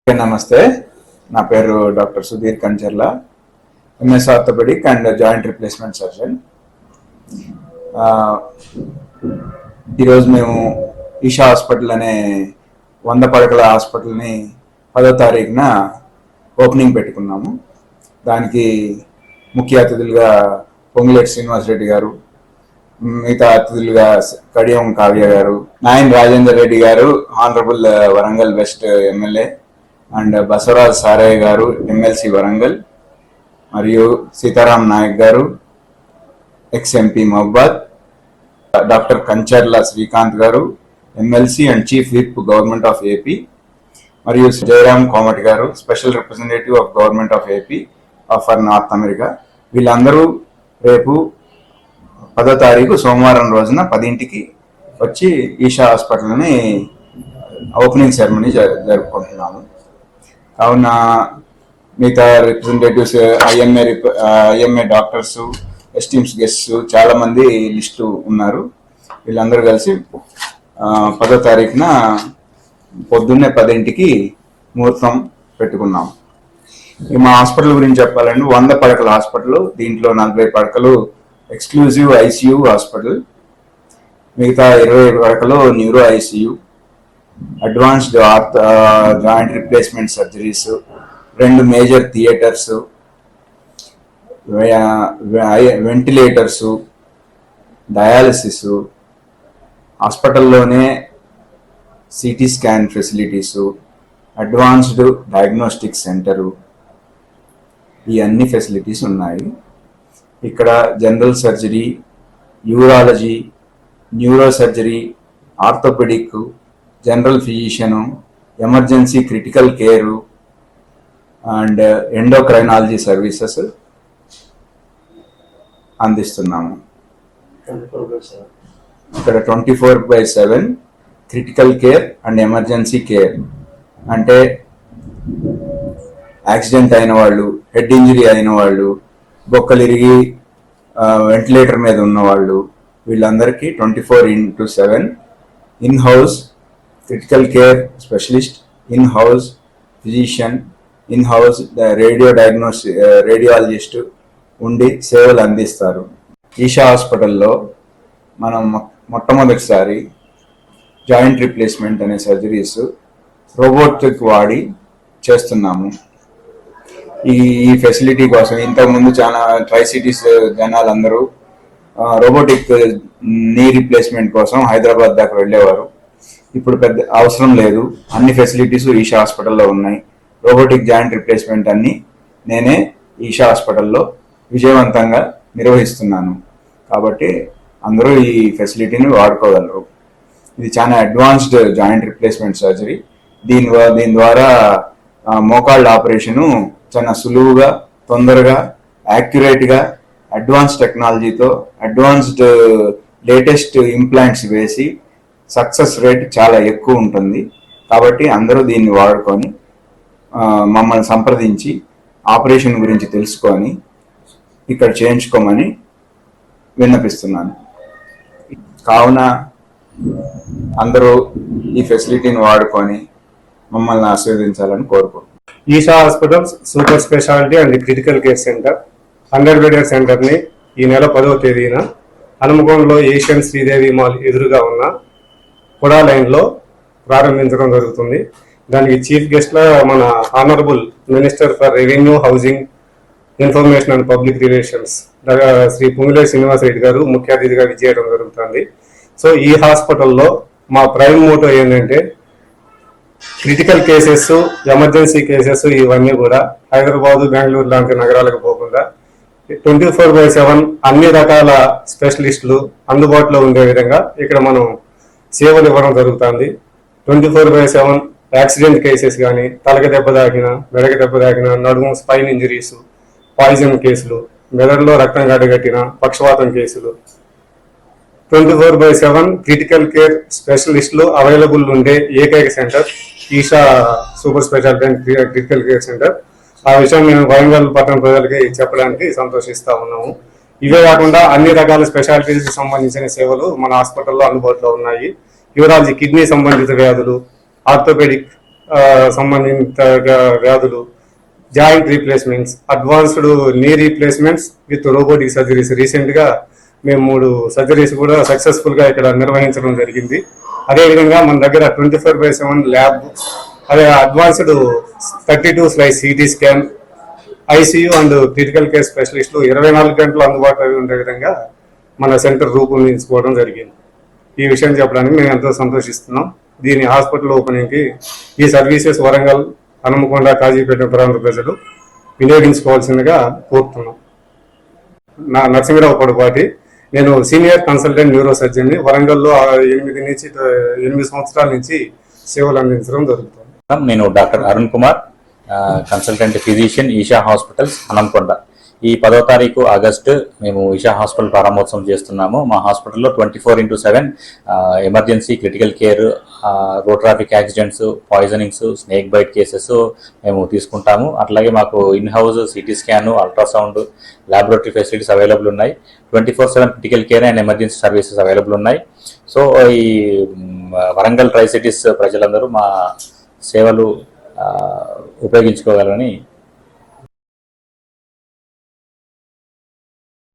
నమస్తే, నా పేరు doctor Sudheer Kancharla, MS orthopaedic and joint replacement surgeon. ఈరోజు మేము ఈషా హాస్పిటల్ అనే 100 పడకల హాస్పిటల్ని 10వ తారీఖున ఓపెనింగ్ పెట్టుకున్నాము. దానికి ముఖ్య అతిథులుగా పొంగులేటి శ్రీనివాసరెడ్డి గారు, మిగతా అతిథులుగా కడియం కావ్య గారు, నాయన్ రాజేందర్ రెడ్డి గారు, honourable Warangal west MLA, and Basavaraj Saraiah గారు, ఎమ్మెల్సీ వరంగల్, మరియు సీతారాం నాయక్ గారు, ఎక్స్ఎంపీ మహబాద్, డాక్టర్ కంచర్ల శ్రీకాంత్ గారు, MLC and chief whip government of AP, మరియు జయరాం కోమటి గారు, special representative of government of AP for north America. వీళ్ళందరూ రేపు 10వ తారీఖు సోమవారం రోజున 10ంటికి వచ్చి ఈషా హాస్పిటల్ని ఓపెనింగ్ సెరమనీ జరుపుకుంటున్నాము. కావున మిగతా representatives, IMA doctors, esteems guests చాలామంది లిస్టు ఉన్నారు. వీళ్ళందరూ కలిసి 10వ తారీఖున పొద్దున్నే 10ంటికి ముహూర్తం పెట్టుకున్నాం. మా హాస్పిటల్ గురించి చెప్పాలంటే 100 పడకల హాస్పిటల్. దీంట్లో 40 పడకలు ఎక్స్క్లూజివ్ ఐసీయూ హాస్పిటల్, మిగతా 20 పడకలు neuro ICU, advanced joint replacement surgeries, 2 major theatres, ventilators, dialysis, హాస్పిటల్లోనే CT scan facilities, advanced diagnostic centre, ఈ అన్ని ఫెసిలిటీస్ ఉన్నాయి. ఇక్కడ general surgery, urology, neuro surgery, orthopaedic, general physician, emergency critical care and endocrinology services అందిస్తున్నాము. ఇక్కడ 24/7 critical care and emergency care అంటే accident అయిన వాళ్ళు, హెడ్ ఇంజరీ అయిన వాళ్ళు, బొక్కలు ఇరిగి వెంటిలేటర్ మీద ఉన్నవాళ్ళు, వీళ్ళందరికీ 24/7 in house critical care specialist, in house physician, in house radiologist ఉండి సేవలు అందిస్తారు. ఈషా హాస్పిటల్లో మనం మొట్టమొదటిసారి జాయింట్ రిప్లేస్మెంట్ అనే సర్జరీస్ రోబోటిక్ వాడి చేస్తున్నాము. ఈ ఫెసిలిటీ కోసం ఇంతకుముందు చాలా ట్రైసిటీస్ జనాలందరూ రోబోటిక్ నీ రిప్లేస్మెంట్ కోసం హైదరాబాద్ దాకా వెళ్ళేవారు. ఇప్పుడు పెద్ద అవసరం లేదు, అన్ని ఫెసిలిటీస్ ఈషా హాస్పిటల్లో ఉన్నాయి. రోబోటిక్ జాయింట్ రిప్లేస్మెంట్ అన్ని నేనే ఈషా హాస్పిటల్లో విజయవంతంగా నిర్వహిస్తున్నాను. కాబట్టి అందరూ ఈ ఫెసిలిటీని వాడుకోగలరు. ఇది చాలా అడ్వాన్స్డ్ జాయింట్ రిప్లేస్మెంట్ సర్జరీ. దీని ద్వారా మోకాళ్ళ ఆపరేషను చాలా సులువుగా, తొందరగా, యాక్యురేట్గా, అడ్వాన్స్ టెక్నాలజీతో, అడ్వాన్స్డ్ లేటెస్ట్ ఇంప్లాంట్స్ వేసి సక్సెస్ రేట్ చాలా ఎక్కువ ఉంటుంది. కాబట్టి అందరూ దీన్ని వాడుకొని మమ్మల్ని సంప్రదించి ఆపరేషన్ గురించి తెలుసుకొని ఇక్కడ చేయించుకోమని విన్నపిస్తున్నాను. కావున అందరూ ఈ ఫెసిలిటీని వాడుకొని మమ్మల్ని ఆశీర్వదించాలని కోరుకుంటున్నాను. Esha hospitals super speciality and critical care centre 100 bedded సెంటర్ని ఈ నెల 10వ తేదీన హనుమకొండలో ఏషియన్ శ్రీదేవి మాల్ ఎదురుగా ఉన్న కొడా లైన్లో ప్రారంభించడం జరుగుతుంది. దానికి చీఫ్ గెస్ట్గా మన honourable minister for revenue, housing, information and public relations Shri Ponguleti Srinivasa Reddy గారు ముఖ్య అతిథిగా విచ్చేయడం జరుగుతుంది. సో ఈ హాస్పిటల్లో మా ప్రైమ్ మోటో ఏంటంటే క్రిటికల్ కేసెస్, ఎమర్జెన్సీ కేసెస్ ఇవన్నీ కూడా హైదరాబాదు, బెంగళూరు లాంటి నగరాలకు పోకుండా 24/7 అన్ని రకాల స్పెషలిస్టులు అందుబాటులో ఉండే విధంగా ఇక్కడ మనం సేవలు ఇవ్వడం జరుగుతుంది. 24/7 యాక్సిడెంట్ కేసెస్ కానీ, తలకి దెబ్బ తాకిన, మెడకి దెబ్బ తాకిన, నడుము స్పైన్ ఇంజరీస్, పాయిజన్ కేసులు, మెదడులో రక్తం గడ్డగట్టిన, పక్షవాతం కేసులు, 24/7 క్రిటికల్ కేర్ స్పెషలిస్టులు అవైలబుల్ ఉండే ఏకైక centre Esha super speciality and critical care centre. ఆ విషయం మేము వరంగల్ పట్టణ ప్రజలకి చెప్పడానికి సంతోషిస్తా ఉన్నాము. ఇవే కాకుండా అన్ని రకాల స్పెషాలిటీస్కి సంబంధించిన సేవలు మన హాస్పిటల్లో అందుబాటులో ఉన్నాయి. యూరాలజీ, కిడ్నీ సంబంధిత వ్యాధులు, ఆర్థోపెడిక్, సంబంధిత వ్యాధులు, జాయింట్ రీప్లేస్మెంట్స్, అడ్వాన్స్డ్ నీ రీప్లేస్మెంట్స్ విత్ రోబోటిక్ సర్జరీస్. రీసెంట్గా మేము 3 సర్జరీస్ కూడా సక్సెస్ఫుల్గా ఇక్కడ నిర్వహించడం జరిగింది. అదేవిధంగా మన దగ్గర 24/7 ల్యాబ్, అదే advanced 32 slice CT scan, ICU and critical care స్పెషలిస్టులు 24 గంటలు అందుబాటులో ఉండే విధంగా మన సెంటర్ రూపొందించుకోవడం జరిగింది. ఈ విషయం చెప్పడానికి మేము ఎంతో సంతోషిస్తున్నాం. దీని హాస్పిటల్ ఓపెనింగ్కి ఈ సర్వీసెస్ వరంగల్, హనుమకొండ, కాజీపేట ప్రాంత ప్రజలు వినియోగించుకోవాల్సిందిగా కోరుతున్నాం. నా నరసింహరావు పొడపాటి, నేను సీనియర్ కన్సల్టెంట్ న్యూరో సర్జన్ని. వరంగల్లో 8 సంవత్సరాల నుంచి సేవలు అందించడం జరుగుతుంది. నేను doctor Arun Kumar, consultant physician, Esha hospitals, Hanamkonda. ఈ 10వ తారీఖు ఆగస్టు మేము ఈషా హాస్పిటల్ ప్రారంభోత్సవం చేస్తున్నాము. మా హాస్పిటల్లో 24/7 emergency, critical care, road traffic accidents, poisonings, snake bite cases మేము తీసుకుంటాము. అట్లాగే మాకు in house CT scan, ultrasound, laboratory facilities available ఉన్నాయి. 24/7 critical care and emergency services available ఉన్నాయి. సో ఈ వరంగల్ ట్రై సిటీస్ ప్రజలందరూ మా సేవలు ఉపయోగించుకోగలరని